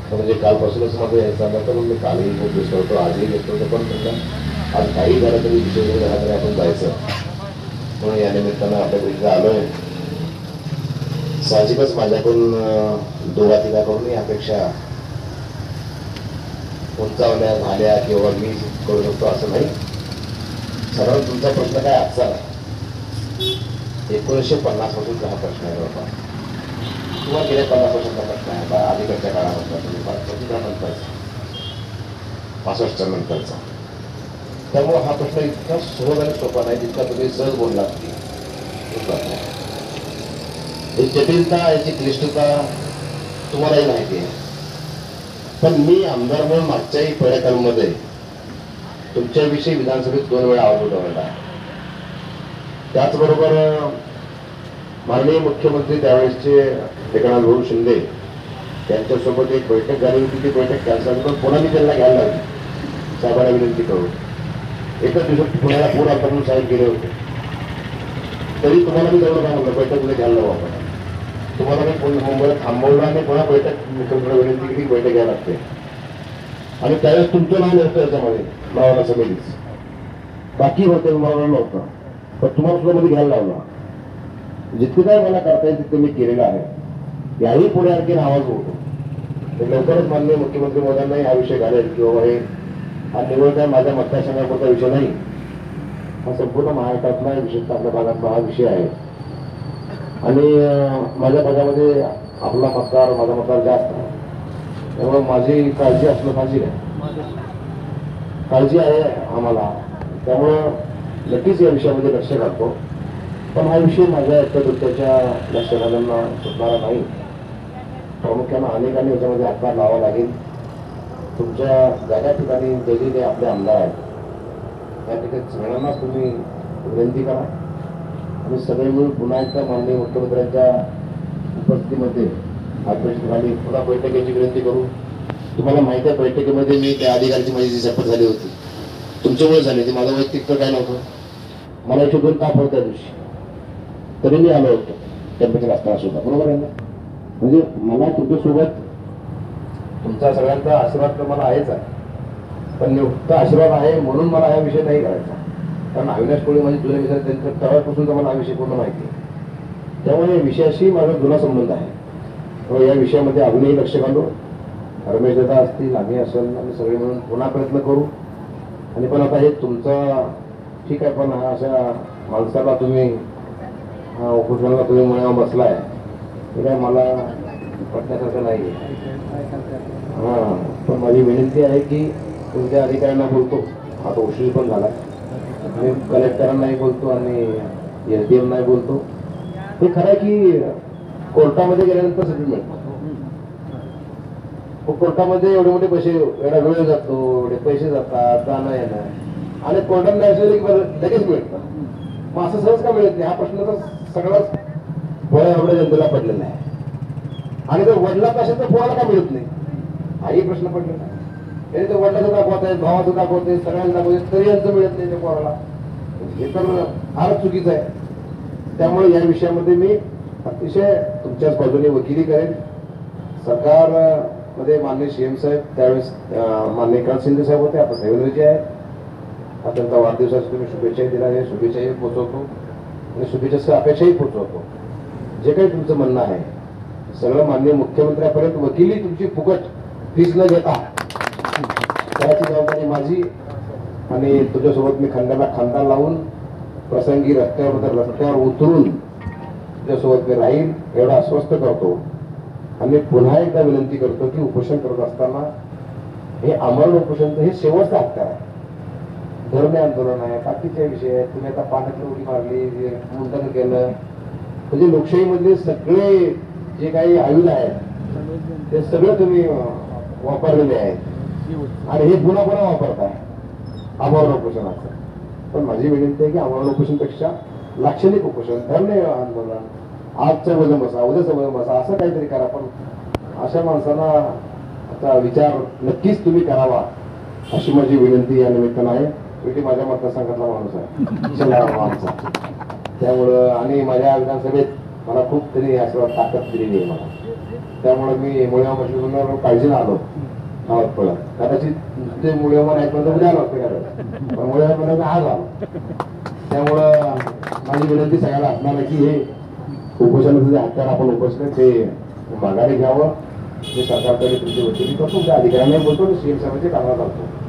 म्हणजे कालपासूनच मध्ये यायचा तर मी कालही खूप घेतलं होतो, आजही घेतलं होतं, पण म्हटलं आज काही झालं तरी विषय झाला तरी आपण जायचं म्हणून या निमित्तानं आपल्या भेटीला आलोय. साहजिकच माझ्याकडून दोघा तिघा करून अपेक्षा उंचावल्या झाल्या किंवा मी करू शकतो असं नाही. सरळ तुमचा प्रश्न काय आजचा नाही, 1950 पासूनचा हा प्रश्न आहे बाबा, किंवा गेल्या 50 वर्षाचा प्रश्न आहे, अलीकडच्या काळामधला तुम्ही 65 नंतरचा 65 नंतरचा. त्यामुळे हा प्रश्न इतका सहज आणि सोपा नाही जितका तुम्ही सहज बोललात की ही जटिलता, याची क्लिष्टता तुम्हालाही माहिती आहे. पण मी आमदार म्हणून मागच्याही पहिल्या कालमध्ये तुमच्याविषयी विधानसभेत 2 वेळा आवाज उठवला आहे. त्याचबरोबर माननीय मुख्यमंत्री त्यावेळेसचे एकनाथ भाऊ शिंदे त्यांच्यासोबत एक बैठक झाली होती. ती बैठक कॅन्सल करून पुन्हा मी त्यांना घ्यायला लावली, साहेबांना विनंती करून. एकच दिवसात पुण्याला पूर आलता म्हणून साहेब गेले होते, तरी तुम्हाला मी जवळ काय म्हणलं बैठक मध्ये घ्यायला लावू आपण. तुम्हाला मी मुंबईला थांबवलं आणि पुन्हा बैठक मुख्यमंत्र्यांना विनंती केली, बैठक घ्यायला लागते. आणि त्यावेळेस तुमचं नाव नव्हतं याच्यामध्ये मावळा समितीच, बाकी होते मला नव्हतं, पण तुम्हाला सुद्धा मध्ये घ्यायला लावला. जितकं काय मला करता येईल तितकं मी केलेलं आहे. याही पुढे आणखी आवाज होतो लवकरच माननीय मुख्यमंत्री मोदयांनाही हा विषय घालेल की बाबा हे हा निवड काय माझ्या मतदारसंघापुरता विषय नाही, हा संपूर्ण महाराष्ट्रातला विशेषतः आपल्या भागातला हा विषय आहे. आणि माझ्या भागामध्ये आपला मतदार माझा मतदार जास्त आहे, त्यामुळे माझी काळजी असणं फारशी आहे, काळजी आहे आम्हाला. त्यामुळं नक्कीच या विषयामध्ये लक्ष घालतो, पण हा विषय माझ्या एकट्या दुसऱ्याच्या लक्ष घालणं सुटणारा नाही. प्रामुख्यानं अनेकांनी याच्यामध्ये हातभार लावावा लागेल. तुमच्या जागा ठिकाणी जे जे आपले आमदार आहेत त्या ठिकाणी सगळ्यांना तुम्ही विनंती करा आणि सगळे मिळून पुन्हा एकदा माननीय मुख्यमंत्र्यांच्या उपस्थितीमध्ये खाली पुन्हा बैठकीची विनंती करू. तुम्हाला माहिती आहे बैठकीमध्ये मी त्या अधिकाऱ्याची माझी जी शपथ झाली होती तुमच्यामुळे झाली होती, माझं वैयक्तिक तर काय नव्हतं. मला 2 ताप होता त्या दिवशी, तरी मी आलो होतो टेम्परेचर असताना सुद्धा, बरोबर आहे ना. म्हणजे मला तुमच्यासोबत तुमचा सगळ्यांचा आशीर्वाद तर मला आहेच आहे, पण नुकता आशीर्वाद आहे म्हणून मला हा विषय नाही करायचा. कारण अविनाश कोळी माझे जुने मित्र, त्यांच्या तळापासून मला हा विषय पूर्ण माहिती आहे. त्यामुळे या विषयाशी माझा जुना संबंध आहे. या विषयामध्ये अजूनही लक्ष घालू, रमेश दादा असतील, आम्ही असेल, आम्ही सगळे मिळून पुन्हा प्रयत्न करू. आणि पण आता हे तुमचा ठीक आहे, पण अशा माणसाला तुम्ही उपोषणाला तुम्ही मुळावर बसलाय हे काय मला पटण्यासारखं नाही. हां, पण माझी विनंती आहे की तुमच्या अधिकाऱ्यांना बोलतो, आता उशीर पण झाला, मी कलेक्टरांनाही बोलतो आणि SDM नाही बोलतो. हे खरं आहे की कोर्टामध्ये गेल्यानंतर सेटलमेंट, कोर्टामध्ये एवढे मोठे पैसे, एवढा वेळ जातो, एवढे पैसे जातात, जाणं येणं, आणि कोर्टात नाही असले की लगेच मिळतं. मग असं सहज का मिळत नाही हा प्रश्न तर सगळ्याच पोळ्या एवढ्या जनतेला पडलेला आहे. आणि जर वडिलाचा असेल तर पोराला का मिळत नाही हाही प्रश्न पडलेला आहे. तरी तर वडिलाचं दाखवत आहेत, भावाचं दाखवत आहे, सगळ्यांना दाखवत आहे, तरी यांचं मिळत नाही त्या पोराला, हे तर फारच चुकीचं आहे. त्यामुळे या विषयामध्ये मी अतिशय तुमच्याच बाजूने वकिली करेन. सरकार मध्ये माननीय CM साहेब त्यावेळेस माननीय एकनाथ शिंदे साहेब होते, आता देवेंद्रजी आहेत. आता त्यांचा वाढदिवसाची तुम्ही शुभेच्छाही दिल्या, हे शुभेच्छाही पोहोचवतो आणि शुभेच्छा अपेक्षाही पोहोचवतो. जे काही तुमचं म्हणणं आहे सगळं माननीय मुख्यमंत्र्यापर्यंत वकिली तुमची फुकट फीस न घेता त्याची जबाबदारी माझी. आणि तुझ्यासोबत मी खांद्याला खांदा लावून प्रसंगी रस्त्यावर उतरून तुझ्यासोबत मी राहील एवढं आश्वस्त करतो. आणि पुन्हा एकदा विनंती करतो की उपोषण करत असताना हे आमरण उपोषण हे शेवटचं हत्यार आहे, धरणे आंदोलन आहे, बाकीचे विषय आहेत. तुम्ही आता पाण्यातली उडी मारली, मुंडन केलं, म्हणजे लोकशाहीमधले सगळे जे काही आयुध आहेत ते सगळं तुम्ही वापरलेले आहेत आणि हे पुन्हा वापरताय आमरण उपोषणाचं. पण माझी विनंती आहे की आमरण उपोषणपेक्षा लाक्षणिक उपोषण, धरणे आंदोलन, आजचं वजन बसा, उद्याचं वजन बसा, असं काहीतरी करा. पण अशा माणसांना आता विचार नक्कीच तुम्ही करावा अशी माझी विनंती या निमित्तानं आहे. शेवटी माझ्या मतदारसंघातला माणूस आहे आमचा, त्यामुळं आणि माझ्या विधानसभेत मला खूप तरी असं ताकद दिलेली आहे मला. त्यामुळे मी मुळ्या मशरूमवर काळजीनं आलो गावात पळत. कदाचित ते मुळ्यावर ऐकलं उद्या आलो असतं कारण पण मुळ्यावर आज आलो. त्यामुळं माझी विनंती सगळ्याला असणार आहे की हे उपोषणाचं जे हत्यार आपण उपोषण ते माघारी घ्यावं. जे सरकारकडे तुमची वकिली करतो त्या अधिकाऱ्यांना बोलतो सीएम साहेबांचे कामाला करतो.